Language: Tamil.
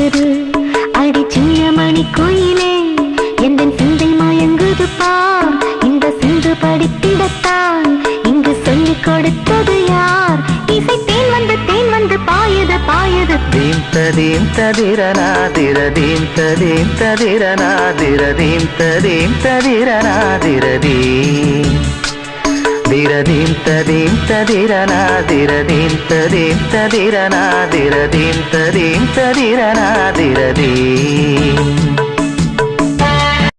மயங்குது அடி சின்ன மணி கோயிலே எந்த சிந்தை மயங்குது பார் இந்த சிந்து படித்திடத்தான் இங்கு சொல்லிக் கொடுத்தது யார் இசை தேன் வந்து பாயுது பாயுது தீம் ததீம் ததிரநாதிர தீம் ததீம் ததிரநாதிர தீம் ததீம் ததிரநாதிரதீம் திரதீம் ததீம் ததிரநாதிரதீம் ததீம் ததிரநாதிரதீம் ததீம் ததிரநாதிரதீம்